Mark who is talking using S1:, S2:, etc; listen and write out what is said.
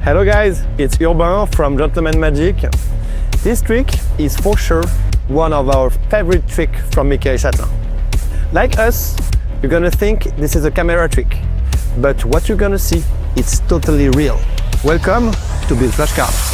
S1: Hello guys, it's Urbain from Gentleman Magic. This trick is for sure one of our favorite tricks from Mickael Chatelain. Like us, you're gonna think this is a camera trick, but what you're gonna see, it's totally real. Welcome to Build Flashcards.